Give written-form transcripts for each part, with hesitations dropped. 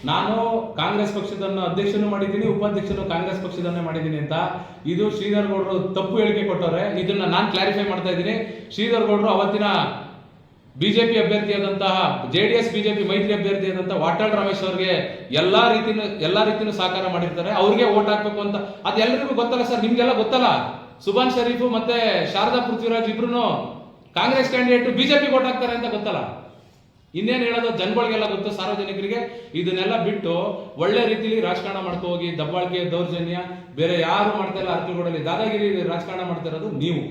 ನಾನು ಕಾಂಗ್ರೆಸ್ ಪಕ್ಷದನ್ನು ಅಧ್ಯಕ್ಷನೂ ಮಾಡಿದ್ದೀನಿ, ಉಪಾಧ್ಯಕ್ಷನು ಕಾಂಗ್ರೆಸ್ ಪಕ್ಷದನ್ನೇ ಮಾಡಿದ್ದೀನಿ ಅಂತ ಇದು ಶ್ರೀಧರ್ ಗೌಡರು ತಪ್ಪು ಹೇಳಿಕೆ ಕೊಟ್ಟವ್ರೆ. ಇದನ್ನ ನಾನು ಕ್ಲಾರಿಫೈ ಮಾಡ್ತಾ ಇದ್ದೀನಿ. ಶ್ರೀಧರ್ ಗೌಡರು ಅವತ್ತಿನ ಬಿಜೆಪಿ ಅಭ್ಯರ್ಥಿಯಾದಂತಹ JDS ಬಿಜೆಪಿ ಮೈತ್ರಿ ಅಭ್ಯರ್ಥಿಯಾದಂತಹ ವಾಟಾಳ್ ರಮೇಶ್ ಅವರಿಗೆ ಎಲ್ಲಾ ರೀತಿನೂ ಸಹಕಾರ ಮಾಡಿರ್ತಾರೆ. ಅವ್ರಿಗೆ ಓಟ್ ಹಾಕ್ಬೇಕು ಅಂತ ಅದು ಎಲ್ಲರಿಗೂ ಗೊತ್ತಲ್ಲ ಸರ್, ನಿಮ್ಗೆಲ್ಲ ಗೊತ್ತಲ್ಲ. ಸುಭಾನ್ ಶರೀಫ್ ಮತ್ತೆ ಶಾರದಾ ಪೃಥ್ವಿರಾಜ್ ಇಬ್ರು ಕಾಂಗ್ರೆಸ್ ಕ್ಯಾಂಡಿಡೇಟ್ ಬಿಜೆಪಿ ಓಟ್ ಹಾಕ್ತಾರೆ ಅಂತ ಗೊತ್ತಲ್ಲ. ಇನ್ನೇನು ಹೇಳೋದು, ಜನಗಳಿಗೆಲ್ಲ ಗೊತ್ತು, ಸಾರ್ವಜನಿಕರಿಗೆ. ಇದನ್ನೆಲ್ಲ ಬಿಟ್ಟು ಒಳ್ಳೆ ರೀತಿಲಿ ರಾಜಕಾರಣ ಮಾಡ್ಕೊ ಹೋಗಿ. ದಬ್ಬಾಳಿಕೆ, ದೌರ್ಜನ್ಯ ಬೇರೆ ಯಾರು ಮಾಡ್ತಾ ಇಲ್ಲ. ಅರ್ಕಲ್ಗೂಡಲ್ಲಿ ದಾದಾಗಿರಿ ರಾಜಕಾರಣ ಮಾಡ್ತಾ ಇರೋದು ನೀವು.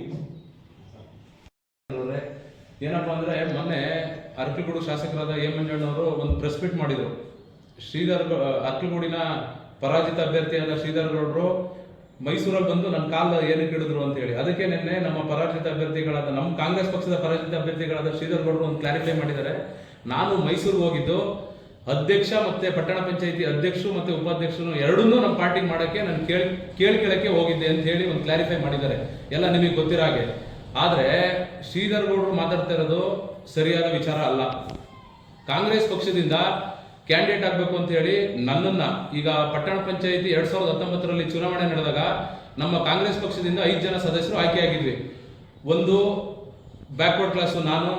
ಏನಪ್ಪಾ ಅಂದ್ರೆ, ಮೊನ್ನೆ ಅರ್ಕಲ್ಗೂಡು ಶಾಸಕರಾದ ಎ ಮಂಜಣ್ಣವರು ಒಂದು ಪ್ರೆಸ್ ಮೀಟ್ ಮಾಡಿದ್ರು. ಅರ್ಕಲ್ಗೂಡಿನ ಪರಾಜಿತ ಅಭ್ಯರ್ಥಿಯಾದ ಶ್ರೀಧರ್ ಗೌಡರು ಮೈಸೂರಲ್ಲಿ ಬಂದು ನನ್ನ ಕಾಲ ಏನಕ್ಕೆ ಹಿಡಿದ್ರು ಅಂತ ಹೇಳಿ, ಅದಕ್ಕೆ ನಿನ್ನೆ ನಮ್ಮ ಪರಾಜಿತ ಅಭ್ಯರ್ಥಿಗಳಾದ ನಮ್ಮ ಕಾಂಗ್ರೆಸ್ ಪಕ್ಷದ ಪರಾಜಿತ ಅಭ್ಯರ್ಥಿಗಳಾದ ಶ್ರೀಧರ್ ಗೌಡರು ಒಂದು ಕ್ಲಾರಿಫೈ ಮಾಡಿದ್ದಾರೆ. ನಾನು ಮೈಸೂರಿಗೆ ಹೋಗಿದ್ದು ಅಧ್ಯಕ್ಷ ಮತ್ತೆ ಪಟ್ಟಣ ಪಂಚಾಯಿತಿ ಅಧ್ಯಕ್ಷರು ಮತ್ತೆ ಉಪಾಧ್ಯಕ್ಷರು ಎರಡನ್ನೂ ನಮ್ಮ ಪಾರ್ಟಿಗೆ ಮಾಡಕ್ಕೆ ನಾನು ಕೇಳಕ್ಕೆ ಹೋಗಿದ್ದೆ ಅಂತ ಹೇಳಿ ಒಂದು ಕ್ಲಾರಿಫೈ ಮಾಡಿದ್ದಾರೆ. ಎಲ್ಲ ನಿಮಗೆ ಗೊತ್ತಿರೋ ಹಾಗೆ. ಆದ್ರೆ ಶ್ರೀಧರ್ ಗೌಡರು ಮಾತಾಡ್ತಾ ಇರೋದು ಸರಿಯಾದ ವಿಚಾರ ಅಲ್ಲ. ಕಾಂಗ್ರೆಸ್ ಪಕ್ಷದಿಂದ ಕ್ಯಾಂಡಿಡೇಟ್ ಆಗಬೇಕು ಅಂತ ಹೇಳಿ ನನ್ನನ್ನ ಈಗ ಪಟ್ಟಣ ಪಂಚಾಯಿತಿ 2019ರಲ್ಲಿ ಚುನಾವಣೆ ನಡೆದಾಗ ನಮ್ಮ ಕಾಂಗ್ರೆಸ್ ಪಕ್ಷದಿಂದ 5 ಜನ ಸದಸ್ಯರು ಆಯ್ಕೆಯಾಗಿದ್ವಿ. ಒಂದು ಬ್ಯಾಕ್ವರ್ಡ್ ಕ್ಲಾಸು ನಾನು,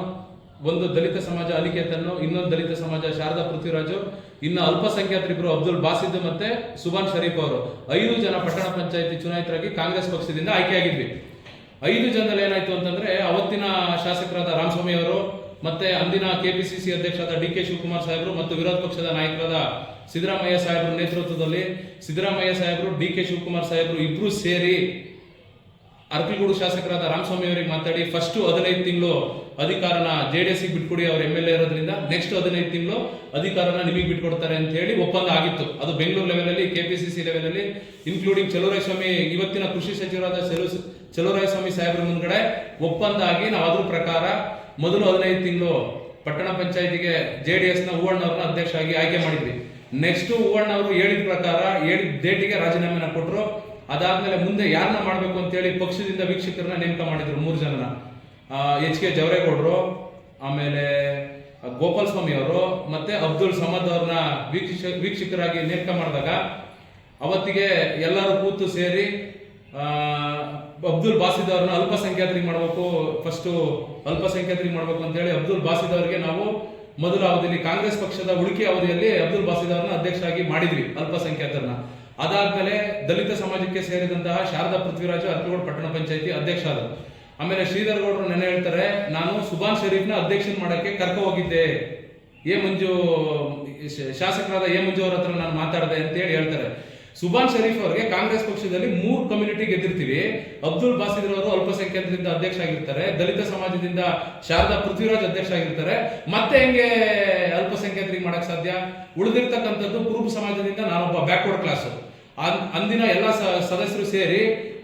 ಒಂದು ದಲಿತ ಸಮಾಜ ಅನಿಕೇತನ್ನು, ಇನ್ನೊಂದು ದಲಿತ ಸಮಾಜ ಶಾರದಾ ಪೃಥ್ವಿರಾಜು, ಇನ್ನು ಅಲ್ಪಸಂಖ್ಯಾತರಿಬ್ಬರು ಅಬ್ದುಲ್ ಬಾಸಿದ್ ಮತ್ತೆ ಸುಭಾನ್ ಶರೀಫ್ ಅವರು 5 ಜನ ಪಟ್ಟಣ ಪಂಚಾಯಿತಿ ಚುನಾಯಿತರಾಗಿ ಕಾಂಗ್ರೆಸ್ ಪಕ್ಷದಿಂದ ಆಯ್ಕೆಯಾಗಿದ್ವಿ. 5 ಜನದಲ್ಲಿ ಏನಾಯ್ತು ಅಂತಂದ್ರೆ, ಅವತ್ತಿನ ಶಾಸಕರಾದ ರಾಮಸ್ವಾಮಿ ಅವರು ಮತ್ತೆ ಅಂದಿನ KPCC ಅಧ್ಯಕ್ಷರಾದ DK ಶಿವಕುಮಾರ್ ಸಾಹೇಬರು ಮತ್ತು ವಿರೋಧ ಪಕ್ಷದ ನಾಯಕರಾದ ಸಿದ್ದರಾಮಯ್ಯ ಸಾಹೇಬ್ರ ನೇತೃತ್ವದಲ್ಲಿ ಸಿದ್ದರಾಮಯ್ಯ ಸಾಹೇಬರು, DK ಶಿವಕುಮಾರ್ ಸಾಹೇಬರು ಇಬ್ರು ಸೇರಿ ಅರ್ಕಲ್ಗೂಡು ಶಾಸಕರಾದ ರಾಮಸ್ವಾಮಿ ಅವರಿಗೆ ಮಾತಾಡಿ ಫಸ್ಟ್ 15 ತಿಂಗಳು ಅಧಿಕಾರನ JDS ಬಿಟ್ಕೊಡಿ, ಅವ್ರ MLA ಇರೋದ್ರಿಂದ ನೆಕ್ಸ್ಟ್ 15 ತಿಂಗಳು ಅಧಿಕಾರನ ನಿಮಗೆ ಬಿಟ್ಕೊಡ್ತಾರೆ ಅಂತ ಹೇಳಿ ಒಪ್ಪಂದ ಆಗಿತ್ತು. ಅದು ಬೆಂಗಳೂರು ಲೆವೆಲಲ್ಲಿ, KPCC ಲೆವೆಲಲ್ಲಿ, ಇನ್ಕ್ಲೂಡಿಂಗ್ ಚಲುವರಾಯಸ್ವಾಮಿ, ಇವತ್ತಿನ ಕೃಷಿ ಸಚಿವರಾದ ಚಲುವರಾಯಸ್ವಾಮಿ ಸಾಹೇಬ್ರ ಮುಂದ್ಗಡೆ ಒಪ್ಪಂದ ಆಗಿ ನಾವು ಅದ್ರ ಪ್ರಕಾರ ಮೊದಲು 15 ತಿಂಗಳು ಪಟ್ಟಣ ಪಂಚಾಯಿತಿಗೆ JDS ನ ಹೂವಣ್ಣವ್ರನ್ನ ಅಧ್ಯಕ್ಷ ಆಗಿ ಆಯ್ಕೆ ಮಾಡಿದ್ವಿ. ನೆಕ್ಸ್ಟ್ ಹೂವಣ್ಣ ಅವರು ಹೇಳಿದ ಪ್ರಕಾರ ಹೇಳಿದ ಡೇಟಿಗೆ ರಾಜೀನಾಮೆನ ಕೊಟ್ಟರು. ಅದಾದ್ಮೇಲೆ ಮುಂದೆ ಯಾರನ್ನ ಮಾಡಬೇಕು ಅಂತ ಹೇಳಿ ಪಕ್ಷದಿಂದ ವೀಕ್ಷಕರನ್ನ ನೇಮಕ ಮಾಡಿದ್ರು 3 ಜನನ. HK ಜವರೇಗೌಡರು, ಆಮೇಲೆ ಗೋಪಾಲ್ ಸ್ವಾಮಿ ಅವರು ಮತ್ತೆ ಅಬ್ದುಲ್ ಸಮದ್ ಅವ್ರನ್ನ ವೀಕ್ಷಕರಾಗಿ ನೇಮಕ ಮಾಡಿದಾಗ ಅವತ್ತಿಗೆ ಎಲ್ಲರೂ ಕೂತು ಸೇರಿ ಅಬ್ದುಲ್ ಬಾಸಿದ್ ಅವ್ರನ್ನ ಅಲ್ಪಸಂಖ್ಯಾತರಿಗೆ ಮಾಡಬೇಕು, ಫಸ್ಟ್ ಅಲ್ಪಸಂಖ್ಯಾತರಿಗೆ ಮಾಡಬೇಕು ಅಂತ ಹೇಳಿ ಅಬ್ದುಲ್ ಬಾಸಿದ್ ಅವರಿಗೆ ನಾವು ಮೊದಲ ಅವಧಿಯಲ್ಲಿ ಕಾಂಗ್ರೆಸ್ ಪಕ್ಷದ ಉಳಿಕೆ ಅವಧಿಯಲ್ಲಿ ಅಬ್ದುಲ್ ಬಾಸಿದ್ ಅವ್ರನ್ನ ಅಧ್ಯಕ್ಷರಾಗಿ ಮಾಡಿದ್ವಿ, ಅಲ್ಪಸಂಖ್ಯಾತರನ್ನ. ಅದಾದ್ಮೇಲೆ ದಲಿತ ಸಮಾಜಕ್ಕೆ ಸೇರಿದಂತಹ ಶಾರದಾ ಪೃಥ್ವಿರಾಜ್ ಅರ್ಕಲ್ಗೂಡು ಪಟ್ಟಣ ಪಂಚಾಯಿತಿ ಅಧ್ಯಕ್ಷ ಆದರು. ಆಮೇಲೆ ಶ್ರೀಧರ್ ಗೌಡರು ನೆನೆ ಹೇಳ್ತಾರೆ, ನಾನು ಸುಭಾನ್ ಶರೀಫ್ನ ಅಧ್ಯಕ್ಷನ್ ಮಾಡಕ್ಕೆ ಕರ್ಕೊ ಹೋಗಿದ್ದೆ, ಶಾಸಕರಾದ ಎ ಮಂಜು ಅವ್ರ ಹತ್ರ ನಾನು ಮಾತಾಡಿದೆ ಅಂತ ಹೇಳಿ ಹೇಳ್ತಾರೆ. ಸುಭಾನ್ ಶರೀಫ್ ಅವರಿಗೆ ಕಾಂಗ್ರೆಸ್ ಪಕ್ಷದಲ್ಲಿ 3 ಕಮ್ಯುನಿಟಿ ಗೆದ್ದಿರ್ತೀವಿ. ಅಬ್ದುಲ್ ಬಾಸಿದ್ ಅವರು ಅಲ್ಪಸಂಖ್ಯಾತರಿಂದ ಅಧ್ಯಕ್ಷ ಆಗಿರ್ತಾರೆ, ದಲಿತ ಸಮಾಜದಿಂದ ಶಾರದಾ ಪೃಥ್ವಿರಾಜ್ ಅಧ್ಯಕ್ಷ ಆಗಿರ್ತಾರೆ. ಮತ್ತೆ ಹೆಂಗೆ ಅಲ್ಪಸಂಖ್ಯಾತರಿಗೆ ಮಾಡಕ್ ಸಾಧ್ಯ? ಉಳಿದಿರ್ತಕ್ಕಂಥದ್ದು ಕುರುಬ ಸಮಾಜದಿಂದ ನಾನೊಬ್ಬ ಬ್ಯಾಕ್ವರ್ಡ್ ಕ್ಲಾಸ್. ಅಂದಿನ ಎಲ್ಲ ಸದಸ್ಯರು ಸೇರಿ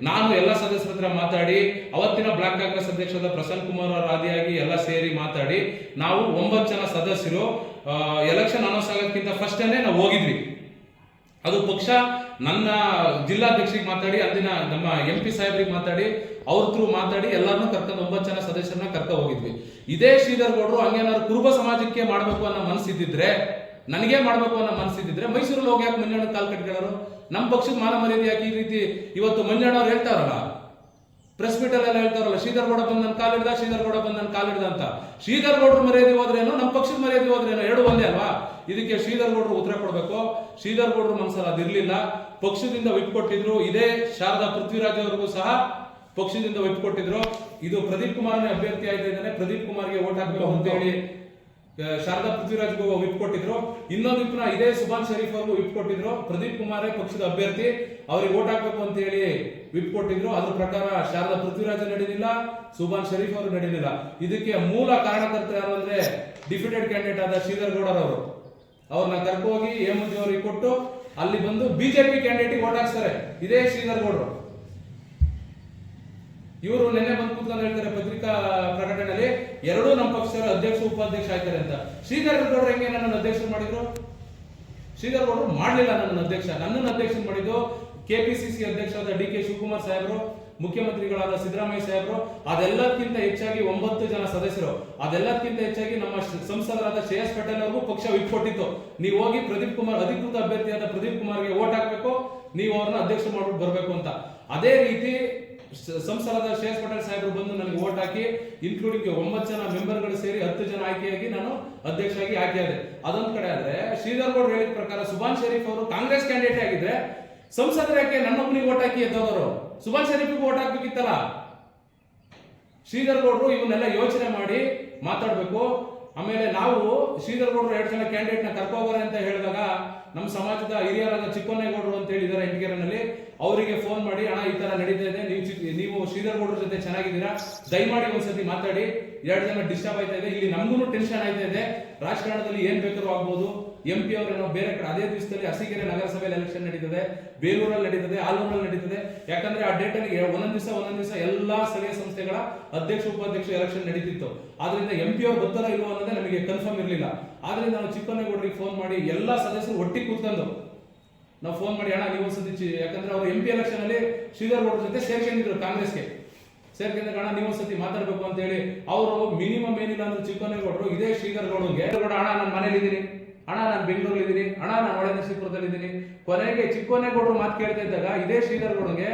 ನಾನು ಎಲ್ಲ ಸದಸ್ಯರ ಹತ್ರ ಮಾತಾಡಿ, ಅವತ್ತಿನ ಬ್ಲಾಕ್ ಕಾಂಗ್ರೆಸ್ ಅಧ್ಯಕ್ಷರಾದ ಪ್ರಸನ್ನ ಕುಮಾರ್ ಅವರ ಆದಿಯಾಗಿ ಎಲ್ಲ ಸೇರಿ ಮಾತಾಡಿ ನಾವು 9 ಜನ ಸದಸ್ಯರು ಎಲೆಕ್ಷನ್ ಅನೌನ್ಸ್ ಆಗೋದಕ್ಕಿಂತ ಫಸ್ಟೇನೆ ನಾವು ಹೋಗಿದ್ವಿ. ಅದು ಪಕ್ಷ ನನ್ನ ಜಿಲ್ಲಾಧ್ಯಕ್ಷರಿಗೆ ಮಾತಾಡಿ, ಅಂದಿನ ನಮ್ಮ MP ಸಾಹೇಬ್ರಿಗೆ ಮಾತಾಡಿ, ಅವ್ರ ಥ್ರೂ ಮಾತಾಡಿ ಎಲ್ಲರನ್ನೂ ಕರ್ಕೊಂಡು 9 ಜನ ಸದಸ್ಯರನ್ನ ಕರ್ಕೊಂಡು ಹೋಗಿದ್ವಿ. ಇದೇ ಶ್ರೀಧರ್ ಗೌಡರು ಹಂಗೇನಾದ್ರು ಕುರುಬ ಸಮಾಜಕ್ಕೆ ಮಾಡಬೇಕು ಅನ್ನೋ ಮನಸ್ಸಿದ್ದಿದ್ರೆ, ನನಗೆ ಮಾಡಬೇಕು ಅನ್ನೋ ಮನಸ್ಸಿದ್ದಿದ್ರೆ ಮೈಸೂರಲ್ಲಿ ಹೋಗಿ ಯಾಕೆ ಮಂಜಣ್ಣ ಕಾಲ್ ಕಟ್ಕೊಳ್ಳೋರು? ನಮ್ಮ ಪಕ್ಷದ ಮಾನ ಮರ್ಯಾದೆ ಯಾಕೆ ಈ ರೀತಿ? ಇವತ್ತು ಮಂಜಣ್ಣ ಅವ್ರು ಹೇಳ್ತಾರಲ್ಲ, ಪ್ರೆಸ್ ಮೀಟ್ ಅಲ್ಲೆಲ್ಲ ಹೇಳ್ತಾರಲ್ಲ, ಶ್ರೀಧರ್ ಗೌಡ ಬಂದು ನನ್ನ ಕಾಲ್ ಹಿಡ್ದ, ಶ್ರೀಧರ್ ಗೌಡ ಬಂದು ನನ್ನ ಕಾಲ್ ಹಿಡ್ದ ಅಂತ. ಶ್ರೀಧರ್ ಗೌಡರು ಮರ್ಯಾದೆ ಹೋದ್ರೇನು, ನಮ್ಮ ಪಕ್ಷದ ಮರ್ಯಾದೆ ಹೋದ್ರೇನು, ಎರಡು ಒಂದೇ ಅಲ್ವಾ? ಇದಕ್ಕೆ ಶ್ರೀಧರ್ ಗೌಡರು ಉತ್ತರ ಕೊಡಬೇಕು. ಶ್ರೀಧರ್ ಗೌಡರು ಮನಸ್ಸಲ್ಲಿ ಅದಿರ್ಲಿಲ್ಲ, ಪಕ್ಷದಿಂದ ವಿಪ್ ಕೊಟ್ಟಿದ್ರು. ಇದೇ ಶಾರದಾ ಪೃಥ್ವಿರಾಜ್ ಅವ್ರಿಗೂ ಸಹ ಪಕ್ಷದಿಂದ ವಿಪ್ ಕೊಟ್ಟಿದ್ರು. ಇದು ಪ್ರದೀಪ್ ಕುಮಾರ್ನೇ ಅಭ್ಯರ್ಥಿ ಆಯ್ತಾ ಇದ್ದಾನೆ, ಪ್ರದೀಪ್ ಕುಮಾರ್ಗೆ ಓಟ್ ಹಾಕ್ಬೇಕು ಅಂತ ಹೇಳಿ ಶಾರದಾ ಪೃಥ್ವಿರಾಜ್ಗೂ ವಿಪ್ ಕೊಟ್ಟಿದ್ರು. ಇನ್ನೊಂದು ವಿಪ್ನ ಇದೇ ಸುಭಾನ್ ಶರೀಫ್ ಅವ್ರಿಗೂ ವಿಪ್ ಕೊಟ್ಟಿದ್ರು. ಪ್ರದೀಪ್ ಕುಮಾರೇ ಪಕ್ಷದ ಅಭ್ಯರ್ಥಿ, ಅವ್ರಿಗೆ ಓಟ್ ಹಾಕ್ಬೇಕು ಅಂತ ಹೇಳಿ ವಿಪ್ ಕೊಟ್ಟಿದ್ರು. ಅದ್ರ ಪ್ರಕಾರ ಶಾರದಾ ಪೃಥ್ವಿರಾಜ್ ನಡೀಲಿಲ್ಲ, ಸುಭಾನ್ ಶರೀಫ್ ಅವರು ನಡೀಲಿಲ್ಲ. ಇದಕ್ಕೆ ಮೂಲ ಕಾರಣಕರ್ತರು ಯಾರು ಅಂದ್ರೆ ಡಿಫಿಟೆಡ್ ಕ್ಯಾಂಡಿಡೇಟ್ ಆದ ಶ್ರೀಧರ್ ಗೌಡರವರು. ಅವ್ರನ್ನ ಕರ್ಕೋಗಿ ಎ ಮಂಜು ಅವರಿಗೆ ಕೊಟ್ಟು ಅಲ್ಲಿ ಬಂದು ಬಿಜೆಪಿ ಕ್ಯಾಂಡಿಡೇಟ್ ಓಟ್ ಹಾಕ್ತಾರೆ ಇದೇ ಶ್ರೀಧರ್ ಗೌಡರು. ಇವರು ನಿನ್ನೆ ಬಂದು ಕೂತ್ಕೊಂಡು ಹೇಳ್ತಾರೆ ಪತ್ರಿಕಾ ಪ್ರಕಟಣೆಯಲ್ಲಿ, ಎರಡೂ ನಮ್ಮ ಪಕ್ಷದ ಅಧ್ಯಕ್ಷ ಉಪಾಧ್ಯಕ್ಷ ಆಯ್ತಾರೆ ಅಂತ. ಶ್ರೀಧರ್ ಗೌಡರು ಹೆಂಗೆ ನನ್ನನ್ನು ಅಧ್ಯಕ್ಷರು ಮಾಡಿದ್ರು? ಶ್ರೀಧರ್ ಗೌಡರು ಮಾಡಲಿಲ್ಲ ನನ್ನನ್ನು ಅಧ್ಯಕ್ಷ. ನನ್ನನ್ನು ಅಧ್ಯಕ್ಷ ಮಾಡಿದ್ದು KPCC ಅಧ್ಯಕ್ಷರಾದ DK ಶಿವಕುಮಾರ್ ಸಾಹೇಬರು, ಮುಖ್ಯಮಂತ್ರಿಗಳಾದ ಸಿದ್ದರಾಮಯ್ಯ ಸಾಹೇಬರು, ಅದೆಲ್ಲಕ್ಕಿಂತ ಹೆಚ್ಚಾಗಿ 9 ಜನ ಸದಸ್ಯರು, ಅದೆಲ್ಲಕ್ಕಿಂತ ಹೆಚ್ಚಾಗಿ ನಮ್ಮ ಸಂಸದರಾದ ಶ್ರೇಯಸ್ ಪಟೇಲ್ ಅವ್ರಿಗೂ ಪಕ್ಷ ವಿಪ್ ಕೊಟ್ಟಿತ್ತು. ನೀವು ಹೋಗಿ ಪ್ರದೀಪ್ ಕುಮಾರ್, ಅಧಿಕೃತ ಅಭ್ಯರ್ಥಿಯಾದ ಪ್ರದೀಪ್ ಕುಮಾರ್ಗೆ ವೋಟ್ ಹಾಕ್ಬೇಕು, ನೀವು ಅವ್ರನ್ನ ಅಧ್ಯಕ್ಷ ಮಾಡ್ಬಿಟ್ಟು ಬರ್ಬೇಕು ಅಂತ. ಅದೇ ರೀತಿ ಸಂಸದರಾದ ಶ್ರೇಯಸ್ ಪಟೇಲ್ ಸಾಹೇಬರು ಬಂದು ನನಗೆ ವೋಟ್ ಹಾಕಿ, ಇನ್ಕ್ಲೂಡಿಂಗ್ 9 ಜನ ಮೆಂಬರ್ಗಳು ಸೇರಿ 10 ಜನ ಆಯ್ಕೆಯಾಗಿ ನಾನು ಅಧ್ಯಕ್ಷರಾಗಿ ಆಯ್ಕೆಯಾದೆ. ಅದೊಂದ್ ಕಡೆ ಆದ್ರೆ ಶ್ರೀಧರ್ ಗೌಡ್ರು ಹೇಳಿದ ಪ್ರಕಾರ ಸುಭಾನ್ ಶರೀಫ್ ಅವರು ಕಾಂಗ್ರೆಸ್ ಕ್ಯಾಂಡಿಡೇಟ್ ಆಗಿದ್ರೆ ಸಂಸದರು ಯಾಕೆ ನನ್ನೊಬ್ಬನಿಗೆ ವೋಟ್ ಹಾಕಿ ಎದ್ದೋದರು? ಸುಭಾನ್ ಶರೀಫ್ಗೆ ವೋಟ್ ಹಾಕ್ಬೇಕಿತ್ತಲ್ಲ. ಶ್ರೀಧರ್ ಗೌಡ್ರು ಇವನ್ನೆಲ್ಲ ಯೋಚನೆ ಮಾಡಿ ಮಾತಾಡ್ಬೇಕು. ಆಮೇಲೆ ನಾವು ಶ್ರೀಧರ್ ಗೌಡ್ರು 2 ಜನ ಕ್ಯಾಂಡಿಡೇಟ್ ನ ಕರ್ಕೋಬಾರೆ ಅಂತ ಹೇಳಿದಾಗ ನಮ್ಮ ಸಮಾಜದ ಹಿರಿಯರಾದ ಚಿಕ್ಕೋನೇಗೌಡರು ಅಂತ ಹೇಳಿದ್ದಾರೆ ಹೆಂಡಗೆರೆನಲ್ಲಿ, ಅವರಿಗೆ ಫೋನ್ ಮಾಡಿ, ಅಣ್ಣ ಈ ತರ ನಡೀತಾ ಇದೆ, ನೀವು ಶ್ರೀಧರ್ ಗೌಡ್ರ ಜೊತೆ ಚೆನ್ನಾಗಿದ್ದೀರಾ, ದಯಮಾಡಿ ಒಂದ್ಸತಿ ಮಾತಾಡಿ, 2 ಜನ ಡಿಸ್ಟರ್ಬ್ ಆಯ್ತಾ ಇದೆ, ಇಲ್ಲಿ ನಮಗೂ ಟೆನ್ಷನ್ ಆಯ್ತಾ ಇದೆ, ರಾಜಕಾರಣದಲ್ಲಿ ಏನ್ ಬೇಕಾದ್ರೂ ಆಗ್ಬೋದು, MP ಅವರೇನೋ ಬೇರೆ ಕಡೆ ಅದೇ ದಿವಸದಲ್ಲಿ ಅರಸೀಕೆರೆ ನಗರಸಭೆಯಲ್ಲಿ ಎಲೆಕ್ಷನ್ ನಡೀತದೆ, ಬೇಲೂರಲ್ಲಿ ನಡೀತದೆ, ಆಲೂರಲ್ಲಿ ನಡೀತದೆ. ಯಾಕಂದ್ರೆ ಆ ಡೇಟ್ ಅಲ್ಲಿ ಒಂದೊಂದ್ ದಿವಸ ಎಲ್ಲಾ ಸ್ಥಳೀಯ ಸಂಸ್ಥೆಗಳ ಅಧ್ಯಕ್ಷ ಉಪಾಧ್ಯಕ್ಷ ಎಲೆಕ್ಷನ್ ನಡೀತಿತ್ತು. ಆದ್ರಿಂದ MP ಅವರು ಬರ್ತಾರೋ ಇಲ್ವೋ ಅನ್ನೋದೇ ನಮಗೆ ಕನ್ಫರ್ಮ್ ಇರಲಿಲ್ಲ. ಆದ್ರಿಂದ ನಾವು ಚಿಕ್ಕನೇಗೌಡರಿಗೆ ಫೋನ್ ಮಾಡಿ ಎಲ್ಲಾ ಸದಸ್ಯರು ಒಟ್ಟಿಗೆ ಕೂತ್ಕೊಂಡು ನಾವು ಫೋನ್ ಮಾಡಿ, ಅಣ್ಣ ನೀವು ಒಂದ್ಸತಿ, ಯಾಕಂದ್ರೆ ಅವರು MP ಎಲೆಕ್ಷನ್ ಅಲ್ಲಿ ಶ್ರೀಧರ್ ಗೌಡ್ರ ಜೊತೆ ಸೇರ್ಕೊಂಡಿದ್ರು ಕಾಂಗ್ರೆಸ್ಗೆ, ಸೇರ್ಕೊಂಡ್ರೆ ಅಣ್ಣ ನೀವು ಒಂದ್ಸತಿ ಮಾತಾಡ್ಬೇಕು ಅಂತ ಹೇಳಿ ಅವರು ಮಿನಿಮಮ್ ಏನಿಲ್ಲ ಅಂದ್ರೆ ಚಿಕ್ಕನೇಗೌಡರು ಇದೇ ಶ್ರೀಧರ್ ಗೌಡ್ರಿಗೆ, ಅಣ್ಣ ನಾನು ಮನೇಲಿ ಇದ್ದೀನಿ, ಅಣ್ಣ ನಾನು ಬೆಂಗಳೂರಲ್ಲಿ ಇದ್ದೀನಿ, ಅಣ್ಣ ನಾನು ಒಳನರಸೀಪುರದಲ್ಲಿ ಇದ್ದೀನಿ. ಕೊನೆಗೆ ಚಿಕ್ಕನೇಗೌಡರು ಮಾತು ಕೇಳ್ತಾ ಇದ್ದಾಗ ಇದೇ ಶ್ರೀಧರ್ ಗೌಡ್ರಿಗೆ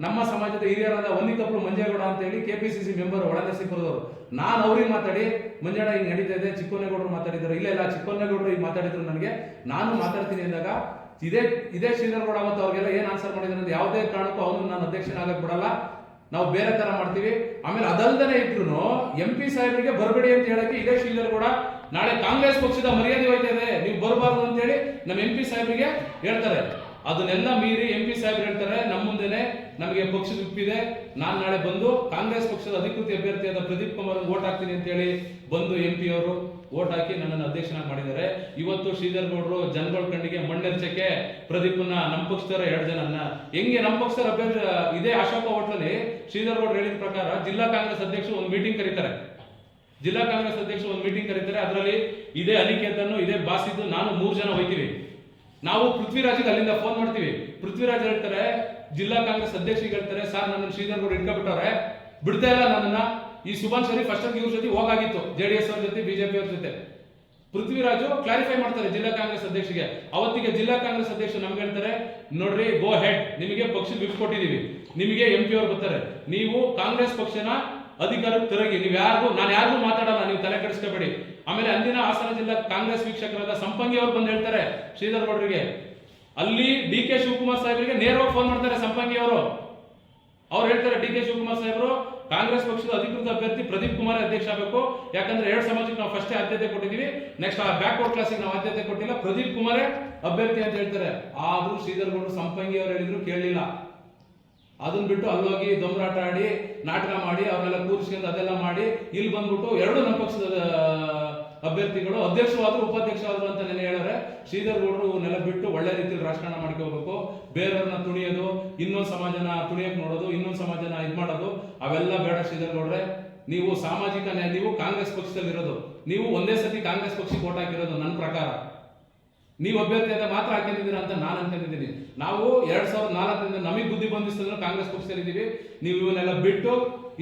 ನಮ್ಮ ಸಮಾಜದ ಹಿರಿಯರಾದ ಹೊನ್ನಿಕಪ್ಪಲು ಮಂಜೇಗೌಡ ಅಂತ ಹೇಳಿ KPCC ಮೆಂಬರ್ ಒಳನರಸೀಪುರದವರು, ನಾನು ಅವ್ರಿಗೆ ಮಾತಾಡಿ, ಮಂಜಣ್ಣ ಹಿಂಗ್ ನಡೀತಾ ಇದೆ, ಚಿಕ್ಕನೇಗೌಡರು ಮಾತಾಡಿದ್ರು, ಇಲ್ಲ ಚಿಕ್ಕನೇಗೌಡರು ಈಗ ಮಾತಾಡಿದ್ರು ನನಗೆ, ನಾನು ಮಾತಾಡ್ತೀನಿ ಅಂದಾಗ ಇದೇ ಶ್ರೀಧರ್ ಗೌಡ ಮತ್ತು ಅವ್ರಿಗೆಲ್ಲ ಏನ್ ಆನ್ಸರ್ ಮಾಡಿದ್ರು ಅಂದ್ರೆ, ಯಾವುದೇ ಕಾರಣಕ್ಕೂ ಅವನು ನಾನು ಅಧ್ಯಕ್ಷನಾಗಕ್ ಬಿಡಲ್ಲ, ನಾವು ಬೇರೆ ತರ ಮಾಡ್ತೀವಿ. ಆಮೇಲೆ ಅದಲ್ದನೆ ಇದ್ರು MP ಸಾಹೇಬರಿಗೆ ಬರಬೇಡಿ ಅಂತ ಹೇಳಕ್ಕೆ ಇದೇ ಶ್ರೀಧರ್ ಗೌಡ ನಾಳೆ ಕಾಂಗ್ರೆಸ್ ಪಕ್ಷದ ಮರ್ಯಾದೆ ಹೋಯ್ತಾ ಇದೆ, ನೀವು ಬರಬಾರ್ದು ಅಂತ ಹೇಳಿ ನಮ್ಮ MP ಸಾಹೇಬರಿಗೆ ಹೇಳ್ತಾರೆ. ಅದನ್ನೆಲ್ಲ ಮೀರಿ MP ಸಾಹೇಬ್ರು ಹೇಳ್ತಾರೆ, ನಮ್ಮ ಮುಂದೆನೆ ನಮಗೆ ಪಕ್ಷದ ಉಪ್ಪಿದೆ, ನಾನು ನಾಳೆ ಬಂದು ಕಾಂಗ್ರೆಸ್ ಪಕ್ಷದ ಅಧಿಕೃತ ಅಭ್ಯರ್ಥಿಯಾದ ಪ್ರದೀಪ್ ಕುಮಾರ್ ವೋಟ್ ಹಾಕ್ತೀನಿ ಅಂತ ಹೇಳಿ ಬಂದು MP ಅವರು ವೋಟ್ ಹಾಕಿ ನನ್ನನ್ನು ಅಧ್ಯಕ್ಷನಾಗಿ ಮಾಡಿದ್ದಾರೆ. ಇವತ್ತು ಶ್ರೀಧರ್ ಗೌಡ್ರು ಜನಗಳ ಕಣ್ಣಿಗೆ ಮಣ್ಣೆರ್ಚಕ್ಕೆ ಪ್ರದೀಪ್ನ ನಮ್ಮ ಪಕ್ಷದವರ 2 ಜನನ್ನ ಹೆಂಗೆ ನಮ್ಮ ಪಕ್ಷದ ಅಭ್ಯರ್ಥಿ ಇದೇ ಅಶೋಕ ಹೋಟ್ಲಲ್ಲಿ ಶ್ರೀಧರ್ ಗೌಡ್ರು ಹೇಳಿದ ಪ್ರಕಾರ ಜಿಲ್ಲಾ ಕಾಂಗ್ರೆಸ್ ಅಧ್ಯಕ್ಷರು ಒಂದು ಮೀಟಿಂಗ್ ಕರೀತಾರೆ. ಜಿಲ್ಲಾ ಕಾಂಗ್ರೆಸ್ ಅಧ್ಯಕ್ಷರು ಒಂದು ಮೀಟಿಂಗ್ ಕರೀತಾರೆ. ಅದರಲ್ಲಿ ಇದೇ ಅನಿಕೇತನ್ನು, ಇದೇ ಬಾಸಿದ್ದು, ನಾನು 3 ಜನ ಹೋಗ್ತೀವಿ. ನಾವು ಪೃಥ್ವಿರಾಜ್ಗೆ ಅಲ್ಲಿಂದ ಫೋನ್ ಮಾಡ್ತೀವಿ. ಪೃಥ್ವಿರಾಜ್ ಹೇಳ್ತಾರೆ, ಜಿಲ್ಲಾ ಕಾಂಗ್ರೆಸ್ ಅಧ್ಯಕ್ಷರಿಗೆ ಹೇಳ್ತಾರೆ, ಸರ್ ನನ್ನ ಶ್ರೀಧರ್ ಗೌಡ್ರು ಇಟ್ಕೊಬಿಟ್ಟವ್ರೆ, ಬಿಡ್ತಾ ಇಲ್ಲ ನನ್ನನ್ನ. ಈ ಸುಭಾನ್ ಶರೀಫ್ ಅಷ್ಟೊಂದು ಇವ್ರ ಜೊತೆ ಹೋಗಾಗಿತ್ತು, JDS ಅವ್ರ ಜೊತೆ, BJP ಅವ್ರ ಜೊತೆ. ಪೃಥ್ವಿರಾಜು ಕ್ಲಾರಿಫೈ ಮಾಡ್ತಾರೆ ಜಿಲ್ಲಾ ಕಾಂಗ್ರೆಸ್ ಅಧ್ಯಕ್ಷರಿಗೆ. ಅವತ್ತಿಗೆ ಜಿಲ್ಲಾ ಕಾಂಗ್ರೆಸ್ ಅಧ್ಯಕ್ಷರು ನಮ್ಗೆ ಹೇಳ್ತಾರೆ, ನೋಡ್ರಿ ಗೋ ಹೆಡ್, ನಿಮಗೆ ಪಕ್ಷದ ವಿಪ್ ಕೊಟ್ಟಿದೀವಿ, ನಿಮಗೆ MP ಅವ್ರು ಬರ್ತಾರೆ, ನೀವು ಕಾಂಗ್ರೆಸ್ ಪಕ್ಷನ ಅಧಿಕಾರಕ್ಕೆ ತಿರುಗಿ, ನಾನು ಯಾರಿಗೂ ಮಾತಾಡಲ್ಲ, ನೀವು ತಲೆ ಕೆಡಿಸ್ಕೋಬೇಡಿ. ಆಮೇಲೆ ಅಂದಿನ ಹಾಸನ ಜಿಲ್ಲಾ ಕಾಂಗ್ರೆಸ್ ವೀಕ್ಷಕರಾದ ಸಂಪಂಗಿ ಅವರು ಬಂದು ಹೇಳ್ತಾರೆ ಶ್ರೀಧರ್ ಗೌಡ್ರಿಗೆ, ಅಲ್ಲಿ DK ಶಿವಕುಮಾರ್ ಸಾಹೇಬರಿಗೆ ನೇರವಾಗಿ ಫೋನ್ ಮಾಡ್ತಾರೆ ಸಂಪಂಗಿ ಅವರು. ಅವ್ರು ಹೇಳ್ತಾರೆ, DK ಶಿವಕುಮಾರ್ ಸಾಹೇಬರು ಕಾಂಗ್ರೆಸ್ ಪಕ್ಷದ ಅಧಿಕೃತ ಅಭ್ಯರ್ಥಿ ಪ್ರದೀಪ್ ಕುಮಾರ್ ಅಧ್ಯಕ್ಷ ಆಗಬೇಕು, ಯಾಕಂದ್ರೆ 2 ಸಮಾಜಕ್ಕೆ ನಾವು ಫಸ್ಟ್ ಆದ್ಯತೆ ಕೊಟ್ಟಿದೀವಿ, ನೆಕ್ಸ್ಟ್ ಆ ಬ್ಯಾಕ್ವರ್ಡ್ ಕ್ಲಾಸಿಗೆ ನಾವು ಆದ್ಯತೆ ಕೊಟ್ಟಿಲ್ಲ, ಪ್ರದೀಪ್ ಕುಮಾರೇ ಅಭ್ಯರ್ಥಿ ಅಂತ ಹೇಳ್ತಾರೆ. ಆದ್ರೂ ಶ್ರೀಧರ್ ಗೌಡ್ರು ಸಂಪಂಗಿ ಅವರು ಹೇಳಿದ್ರು ಕೇಳಲಿಲ್ಲ. ಅದನ್ನ ಬಿಟ್ಟು ಅಲ್ಲೋಗಿ ದೊಂಬರಾಟ ಆಡಿ, ನಾಟಕ ಮಾಡಿ, ಅವ್ರನ್ನೆಲ್ಲ ಕೂರಿಸ್ಕೊಂಡು ಅದೆಲ್ಲ ಮಾಡಿ ಇಲ್ಲಿ ಬಂದ್ಬಿಟ್ಟು 2 ನಮ್ಮ ಪಕ್ಷದ ಅಭ್ಯರ್ಥಿಗಳು ಅಧ್ಯಕ್ಷರಾದ್ರು ಉಪಾಧ್ಯಕ್ಷರಾದ್ರು ಅಂತ ನೆನೆ ಹೇಳಿದ್ರೆ, ಶ್ರೀಧರ್ ಗೌಡ್ರು ಇವನ್ನೆಲ್ಲ ಬಿಟ್ಟು ಒಳ್ಳೆ ರೀತಿಯಲ್ಲಿ ರಾಜಕಾರಣ ಮಾಡ್ಕೋಬೇಕು. ಬೇರೆಯವ್ರನ್ನ ತುಣಿಯೋದು, ಇನ್ನೊಂದು ಸಮಾಜನ ತುಣಿಯಕ್ ನೋಡೋದು, ಇನ್ನೊಂದು ಸಮಾಜನ ಮಾಡೋದು, ಅವೆಲ್ಲ ಬೇಡ ಶ್ರೀಧರ್ ಗೌಡ್ರೆ. ನೀವು ಸಾಮಾಜಿಕ ನ್ಯಾಯ, ನೀವು ಕಾಂಗ್ರೆಸ್ ಪಕ್ಷದಲ್ಲಿ ಇರೋದು, ನೀವು ಒಂದೇ ಸತಿ ಕಾಂಗ್ರೆಸ್ ಪಕ್ಷಕ್ಕೆ ವೋಟ್ ಹಾಕಿರೋದು ನನ್ನ ಪ್ರಕಾರ. ನೀವು ಅಭ್ಯರ್ಥಿ ಅಂತ ಮಾತ್ರ ಹಾಕಿದ್ದೀರಾ ಅಂತ ನಾನು ಅನ್ಕೊಂಡಿದ್ದೀನಿ. ನಾವು 2004ರಿಂದ ನಮಗೆ ಬುದ್ಧಿ ಬಂದಿಸ್ತಂದ್ರೆ ಕಾಂಗ್ರೆಸ್ ಪಕ್ಷದಲ್ಲಿ ಇದ್ದೀವಿ. ನೀವು ಇವನ್ನೆಲ್ಲ ಬಿಟ್ಟು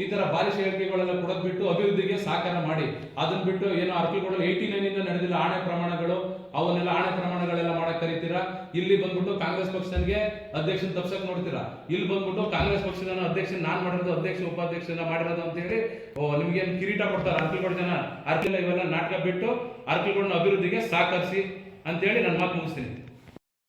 ಈ ತರ ಬಾಲಿಶ ಹೇಳಿಕೆಗಳೆಲ್ಲ ಕೊಡೋದ್ ಬಿಟ್ಟು ಅಭಿವೃದ್ಧಿಗೆ ಸಹಕಾರ ಮಾಡಿ. ಅದನ್ನ ಬಿಟ್ಟು ಏನೋ ಅರ್ಕಿಗಳು 89 ನಡೆದಿಲ್ಲ ಆಣೆ ಪ್ರಮಾಣಗಳು, ಅವನ್ನೆಲ್ಲ ಆಣೆ ಪ್ರಮಾಣಗಳೆಲ್ಲ ಮಾಡಕ್ ಕರೀತೀರಾ. ಇಲ್ಲಿ ಬಂದ್ಬಿಟ್ಟು ಕಾಂಗ್ರೆಸ್ ಪಕ್ಷನಿಗೆ ಅಧ್ಯಕ್ಷನ ತಪ್ಸಕ್ ನೋಡ್ತೀರಾ. ಇಲ್ಲಿ ಬಂದ್ಬಿಟ್ಟು ಕಾಂಗ್ರೆಸ್ ಪಕ್ಷದ ಅಧ್ಯಕ್ಷ ನಾನ್ ಮಾಡಿರೋದು, ಅಧ್ಯಕ್ಷ ಉಪಾಧ್ಯಕ್ಷನ ಮಾಡಿರೋದು ಅಂತ ಹೇಳಿ ನಿಮ್ಗೆ ಏನ್ ಕಿರೀಟ ಕೊಡ್ತಾರೆ ಅರ್ಕಿಗಳು ಜನ. ಅರ್ಕಿಲ್ಲ ಇವೆಲ್ಲ ನಾಟಕ ಬಿಟ್ಟು ಅರ್ಕಿಗಳನ್ನ ಅಭಿವೃದ್ಧಿಗೆ ಸಹಕರಿಸಿ ಅಂತೇಳಿ ನನ್ನ ಮಾತು ಮುಗಿಸ್ತೀನಿ.